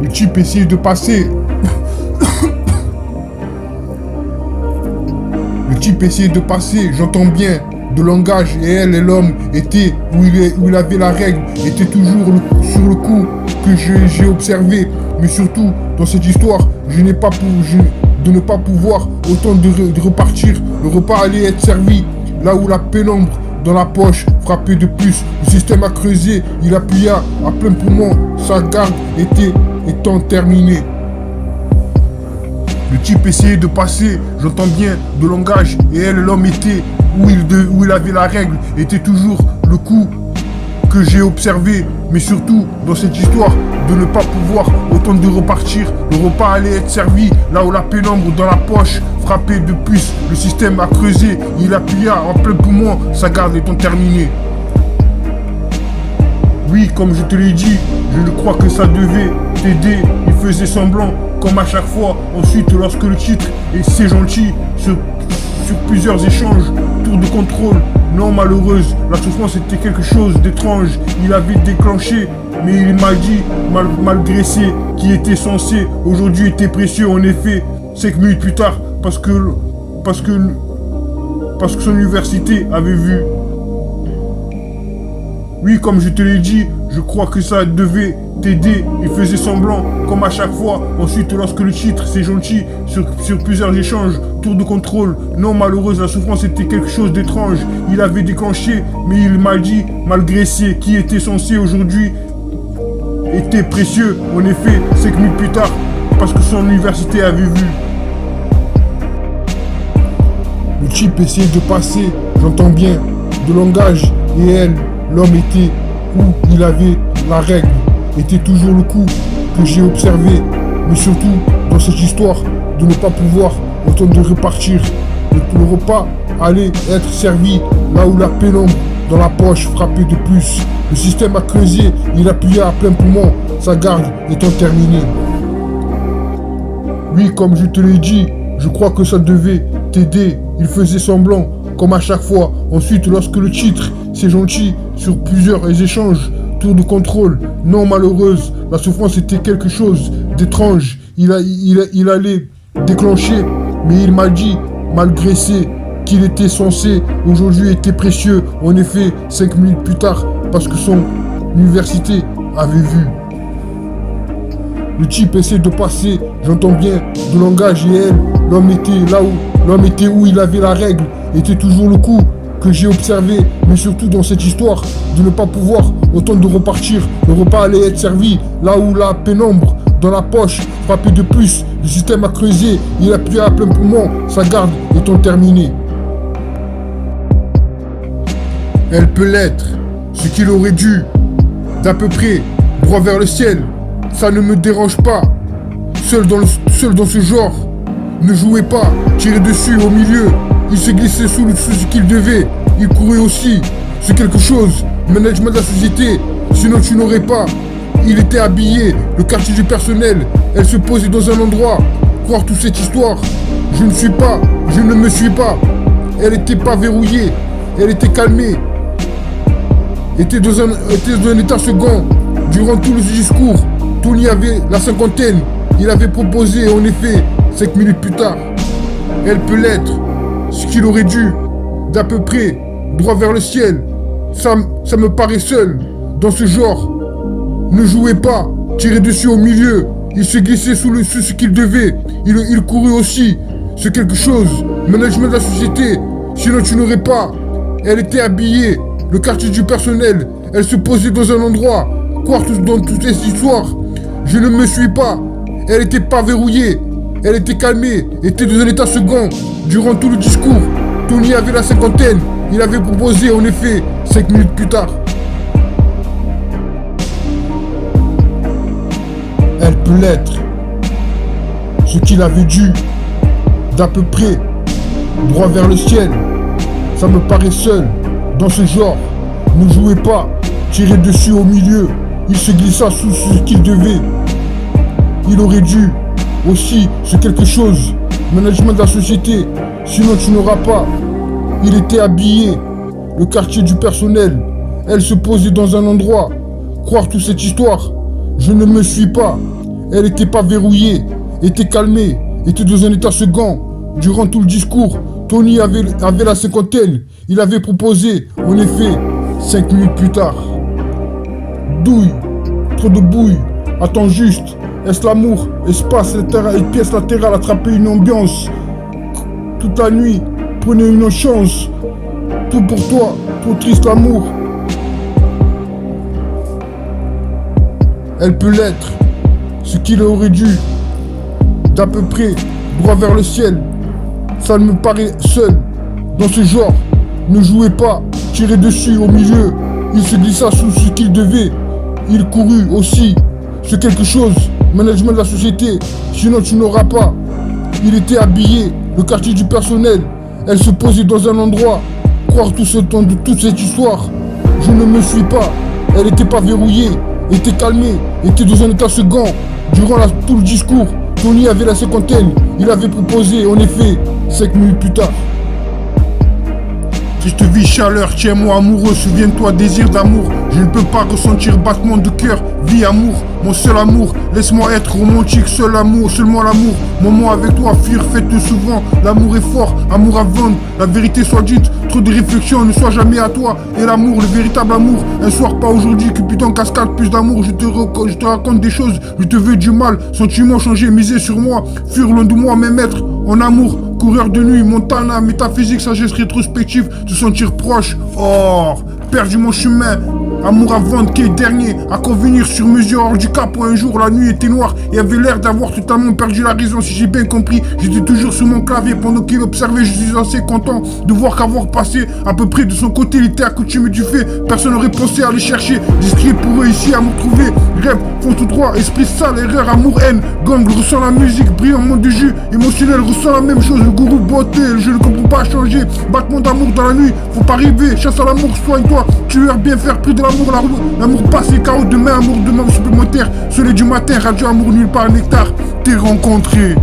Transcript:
Le type essayait de passer. Le type essayait de passer, j'entends bien, de langage, et elle et l'homme étaient où il avait la règle, était toujours sur le coup que j'ai observé. Mais surtout, dans cette histoire, de ne pas pouvoir autant de repartir. Le repas allait être servi, là où la pénombre dans la poche frappait de plus. Le système a creusé, il appuya à plein poumon, sa garde étant terminée. Le type essayait de passer, j'entends bien, de langage, et elle, l'homme était où il avait la règle, était toujours le coup que j'ai observé. Mais surtout, dans cette histoire, de ne pas pouvoir autant de repartir. Le repas allait être servi, là où la pénombre dans la poche frappait de plus. Le système a creusé, il appuya en plein poumon, sa garde étant terminée. Oui, comme je te l'ai dit, je crois que ça devait t'aider. Il faisait semblant, comme à chaque fois. Ensuite, lorsque le titre, et c'est gentil, sur plusieurs échanges, tour de contrôle, non malheureuse, la souffrance était quelque chose d'étrange. Il avait déclenché, mais il m'a dit, malgré ce qui était censé, aujourd'hui était précieux. En effet, 5 minutes plus tard, parce que son université avait vu. Oui, comme je te l'ai dit, je crois que ça devait t'aider. Il faisait semblant, comme à chaque fois. Ensuite, lorsque le titre, c'est gentil, sur plusieurs échanges, tour de contrôle, non malheureuse, la souffrance était quelque chose d'étrange. Il avait déclenché, mais il m'a dit, malgré ce qui était censé aujourd'hui, était précieux. En effet, 5 minutes plus tard, parce que son université avait vu. Le type essayait de passer, j'entends bien, de langage, et elle, l'homme était où il avait la règle, était toujours le coup que j'ai observé. Mais surtout, dans cette histoire, de ne pas pouvoir autant de repartir. Le repas allait être servi, là où la pénombre dans la poche frappait de plus. Le système a creusé, il appuya à plein poumon, sa garde étant terminée. Oui, comme je te l'ai dit, je crois que ça devait t'aider. Il faisait semblant, comme à chaque fois. Ensuite, lorsque le titre, c'est gentil, sur plusieurs échanges, tour de contrôle, non malheureuse, la souffrance était quelque chose d'étrange. Il allait déclencher, mais il m'a dit, malgré ce qu'il était censé, aujourd'hui était précieux. En effet, 5 minutes plus tard, parce que son université avait vu. Le type essaie de passer, j'entends bien, de langage, et elle, l'homme était où il avait la règle, était toujours le coup que j'ai observé. Mais surtout dans cette histoire, de ne pas pouvoir autant de repartir. Le repas allait être servi, là où la pénombre dans la poche frappait de plus. Le système a creusé, il appuyait à plein poumon, sa garde étant terminée. Elle peut l'être, ce qu'il aurait dû, d'à peu près, droit vers le ciel. Ça ne me dérange pas. Seul dans ce genre, ne jouez pas, tirez dessus au milieu. Il se glissait sous ce qu'il devait. Il courait aussi. C'est quelque chose. Management de la société. Sinon tu n'aurais pas. Il était habillé. Le quartier du personnel. Elle se posait dans un endroit. Croire toute cette histoire. Je ne me suis pas. Elle n'était pas verrouillée. Elle était calmée. Était dans un état second. Durant tout le discours, Tony avait la cinquantaine. Il avait proposé, en effet, 5 minutes plus tard. Elle peut l'être, ce qu'il aurait dû, d'à peu près, droit vers le ciel. Ça me paraît seul, dans ce genre. Ne jouez pas, tirez dessus au milieu. Il se glissait sous ce qu'il devait. Il courait aussi. C'est quelque chose. Management de la société. Sinon tu n'aurais pas. Elle était habillée. Le quartier du personnel. Elle se posait dans un endroit. Croire dans toute cette histoire. Je ne me suis pas. Elle n'était pas verrouillée. Elle était calmée. Était dans un état second. Durant tout le discours. Tony avait la cinquantaine. Il avait proposé en effet 5 minutes plus tard. Elle peut l'être. Ce qu'il avait dû. D'à peu près. Droit vers le ciel. Ça me paraît seul. Dans ce genre. Ne jouez pas. Tirez dessus au milieu. Il se glissa sous ce qu'il devait. Il aurait dû. Aussi, c'est quelque chose. Management de la société. Sinon tu n'auras pas. Il était habillé. Le quartier du personnel. Elle se posait dans un endroit. Croire toute cette histoire. Je ne me suis pas. Elle était pas verrouillée, était calmée, était dans un état second. Durant tout le discours, Tony avait la cinquantaine. Il avait proposé, en effet, 5 minutes plus tard. Douille, trop de bouille, attends juste. Est-ce l'amour, espace, pièce latérale, attraper une ambiance. Toute la nuit, prenez une chance. Tout pour toi, trop triste l'amour. Elle peut l'être, ce qu'il aurait dû. D'à peu près, droit vers le ciel. Ça ne me paraît seul. Dans ce genre, ne jouez pas, tirez dessus au milieu. Il se glissa sous ce qu'il devait. Il courut aussi sur quelque chose, management de la société, sinon tu n'auras pas. Il était habillé, le quartier du personnel. Elle se posait dans un endroit. Croire tout ce temps de toute cette histoire. Je ne me suis pas. Elle n'était pas verrouillée, était calmée, était dans un état second. Durant tout le discours, Tony avait la cinquantaine. Il avait proposé, en effet, 5 minutes plus tard. Triste vie, chaleur, tiens-moi amoureux, souviens-toi, désir d'amour. Je ne peux pas ressentir battement de cœur, vie, amour, mon seul amour. Laisse-moi être romantique, seul amour, seulement l'amour. Moment avec toi, fuir, faites souvent. L'amour est fort, amour à vendre, la vérité soit dite. Trop de réflexions, ne sois jamais à toi. Et l'amour, le véritable amour, un soir pas aujourd'hui, Cupidon cascade, plus d'amour. Je te raconte des choses, je te veux du mal. Sentiments changés, miser sur moi, fuir loin de moi, même être en amour. Coureur de nuit, Montana, métaphysique, sagesse rétrospective, se sentir proche, or, perdu mon chemin, amour à vendre, qui est dernier, à convenir sur mesure, hors du cap, un jour la nuit était noire et avait l'air d'avoir totalement perdu la raison, si j'ai bien compris, j'étais toujours sur mon clavier pendant qu'il observait, je suis assez content de voir qu'avoir passé à peu près de son côté, il était accoutumé du fait, personne n'aurait pensé à aller chercher, discret pour eux ici à me retrouver, rêve, font tout droit, esprit sale, erreur, amour, haine, gang, ressent la musique, brillant, monde de jus, émotionnel, ressent la même chose, le gourou beauté, je ne comprends pas changer, battement d'amour dans la nuit, faut pas rêver, chasse à l'amour, soigne-toi, tueur bien faire, prix de l'amour, l'amour passé, chaos demain, amour demain supplémentaire, soleil du matin, radio amour nulle part, nectar, t'es rencontré.